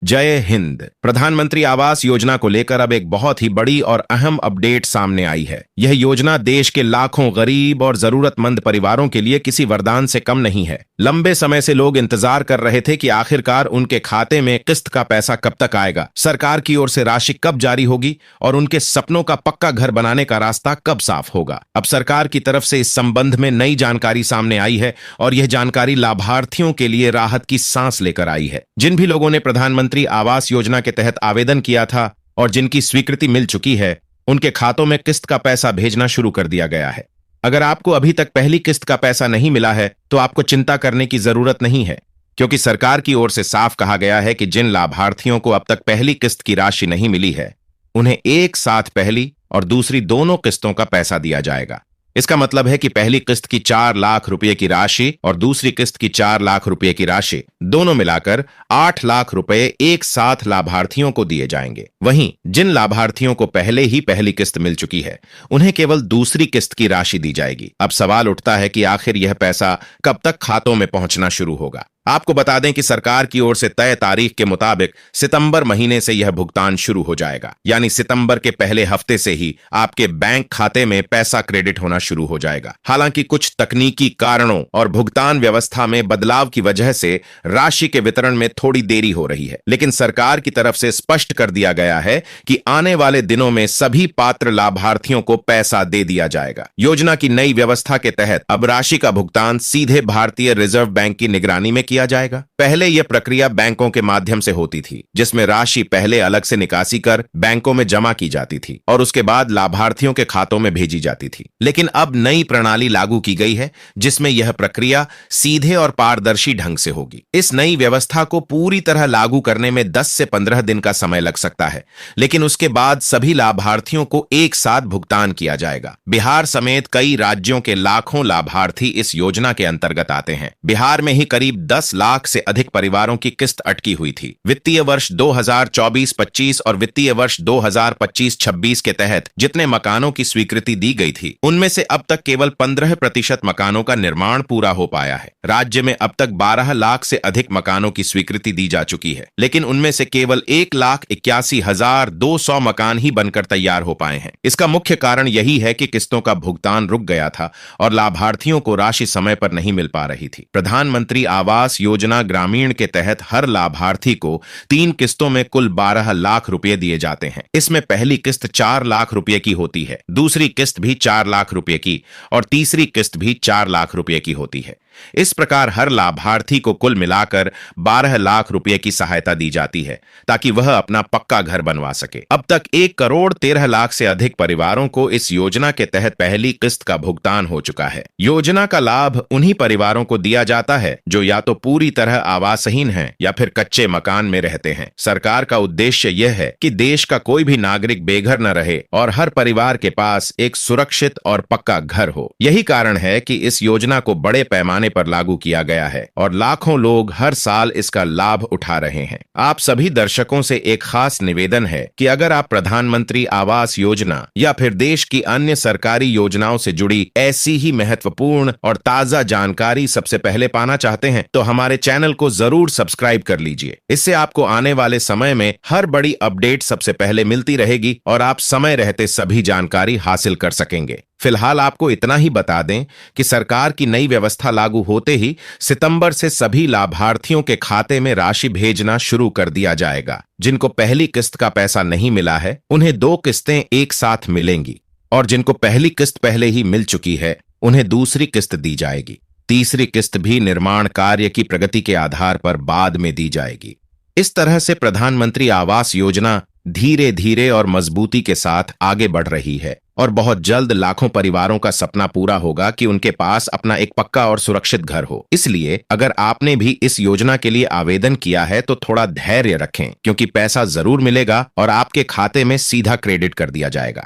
जय हिंद। प्रधानमंत्री आवास योजना को लेकर अब एक बहुत ही बड़ी और अहम अपडेट सामने आई है। यह योजना देश के लाखों गरीब और जरूरतमंद परिवारों के लिए किसी वरदान से कम नहीं है। लंबे समय से लोग इंतजार कर रहे थे कि आखिरकार उनके खाते में किस्त का पैसा कब तक आएगा, सरकार की ओर से राशि कब जारी होगी और उनके सपनों का पक्का घर बनाने का रास्ता कब साफ होगा। अब सरकार की तरफ से इस संबंध में नई जानकारी सामने आई है और यह जानकारी लाभार्थियों के लिए राहत की सांस लेकर आई है। जिन भी लोगों ने प्रधानमंत्री आवास योजना के तहत आवेदन किया था और जिनकी स्वीकृति मिल चुकी है, उनके खातों में किस्त का पैसा भेजना शुरू कर दिया गया है। अगर आपको अभी तक पहली किस्त का पैसा नहीं मिला है तो आपको चिंता करने की जरूरत नहीं है, क्योंकि सरकार की ओर से साफ कहा गया है कि जिन लाभार्थियों को अब तक पहली किस्त की राशि नहीं मिली है, उन्हें एक साथ पहली और दूसरी दोनों किस्तों का पैसा दिया जाएगा। इसका मतलब है कि पहली किस्त की 4 लाख रुपए की राशि और दूसरी किस्त की 4 लाख रुपए की राशि दोनों मिलाकर 8 लाख रुपए एक साथ लाभार्थियों को दिए जाएंगे। वहीं जिन लाभार्थियों को पहले ही पहली किस्त मिल चुकी है, उन्हें केवल दूसरी किस्त की राशि दी जाएगी। अब सवाल उठता है कि आखिर यह पैसा कब तक खातों में पहुंचना शुरू होगा। आपको बता दें कि सरकार की ओर से तय तारीख के मुताबिक सितंबर महीने से यह भुगतान शुरू हो जाएगा, यानी सितंबर के पहले हफ्ते से ही आपके बैंक खाते में पैसा क्रेडिट होना शुरू हो जाएगा। हालांकि कुछ तकनीकी कारणों और भुगतान व्यवस्था में बदलाव की वजह से राशि के वितरण में थोड़ी देरी हो रही है, लेकिन सरकार की तरफ से स्पष्ट कर दिया गया है कि आने वाले दिनों में सभी पात्र लाभार्थियों को पैसा दे दिया जाएगा। योजना की नई व्यवस्था के तहत अब राशि का भुगतान सीधे भारतीय रिजर्व बैंक की निगरानी में किया जाएगा। पहले यह प्रक्रिया बैंकों के माध्यम से होती थी, जिसमें राशि पहले अलग से निकासी कर बैंकों में जमा की जाती थी और उसके बाद लाभार्थियों के खातों में भेजी जाती थी। लेकिन अब नई प्रणाली लागू की गई है, जिसमें यह प्रक्रिया सीधे और पारदर्शी ढंग से होगी। इस नई व्यवस्था को पूरी तरह लागू करने में 10 से 15 दिन का समय लग सकता है, लेकिन उसके बाद सभी लाभार्थियों को एक साथ भुगतान किया जाएगा। बिहार समेत कई राज्यों के लाखों लाभार्थी इस योजना के अंतर्गत आते हैं। बिहार में ही करीब 10 लाख से अधिक परिवारों की किस्त अटकी हुई थी। वित्तीय वर्ष 2024-25 और वित्तीय वर्ष 2025-26 के तहत जितने मकानों की स्वीकृति दी गई थी, उनमें से अब तक केवल 15% मकानों का निर्माण पूरा हो पाया है। राज्य में अब तक 12 लाख से अधिक मकानों की स्वीकृति दी जा चुकी है, लेकिन उनमें से केवल 1,81,200 मकान ही बनकर तैयार हो पाए हैं। इसका मुख्य कारण यही है कि किस्तों का भुगतान रुक गया था और लाभार्थियों को राशि समय पर नहीं मिल पा रही थी। प्रधानमंत्री आवास योजना ग्रामीण के तहत हर लाभार्थी को 3 किस्तों में कुल 12 लाख रुपए दिए जाते हैं। इसमें पहली किस्त 4 लाख रुपए की होती है, दूसरी किस्त भी 4 लाख रुपए की और तीसरी किस्त भी 4 लाख रुपए की होती है। इस प्रकार हर लाभार्थी को कुल मिलाकर 12 लाख रुपए की सहायता दी जाती है, ताकि वह अपना पक्का घर बनवा सके। अब तक 1,13,00,000 से अधिक परिवारों को इस योजना के तहत पहली किस्त का भुगतान हो चुका है। योजना का लाभ उन्हीं परिवारों को दिया जाता है जो या तो पूरी तरह आवासहीन हैं या फिर कच्चे मकान में रहते हैं। सरकार का उद्देश्य यह है कि देश का कोई भी नागरिक बेघर न रहे और हर परिवार के पास एक सुरक्षित और पक्का घर हो। यही कारण है कि इस योजना को बड़े पैमाने पर लागू किया गया है और लाखों लोग हर साल इसका लाभ उठा रहे हैं। आप सभी दर्शकों से एक खास निवेदन है कि अगर आप प्रधानमंत्री आवास योजना या फिर देश की अन्य सरकारी योजनाओं से जुड़ी ऐसी ही महत्वपूर्ण और ताजा जानकारी सबसे पहले पाना चाहते हैं, तो हमारे चैनल को जरूर सब्सक्राइब कर लीजिए। इससे आपको आने वाले समय में हर बड़ी अपडेट सबसे पहले मिलती रहेगी और आप समय रहते सभी जानकारी हासिल कर सकेंगे। फिलहाल आपको इतना ही बता दें कि सरकार की नई व्यवस्था लागू होते ही सितंबर से सभी लाभार्थियों के खाते में राशि भेजना शुरू कर दिया जाएगा। जिनको पहली किस्त का पैसा नहीं मिला है, उन्हें 2 किस्तें एक साथ मिलेंगी और जिनको पहली किस्त पहले ही मिल चुकी है, उन्हें दूसरी किस्त दी जाएगी। तीसरी किस्त भी निर्माण कार्य की प्रगति के आधार पर बाद में दी जाएगी। इस तरह से प्रधानमंत्री आवास योजना धीरे धीरे और मजबूती के साथ आगे बढ़ रही है और बहुत जल्द लाखों परिवारों का सपना पूरा होगा कि उनके पास अपना एक पक्का और सुरक्षित घर हो। इसलिए अगर आपने भी इस योजना के लिए आवेदन किया है तो थोड़ा धैर्य रखें, क्योंकि पैसा जरूर मिलेगा और आपके खाते में सीधा क्रेडिट कर दिया जाएगा।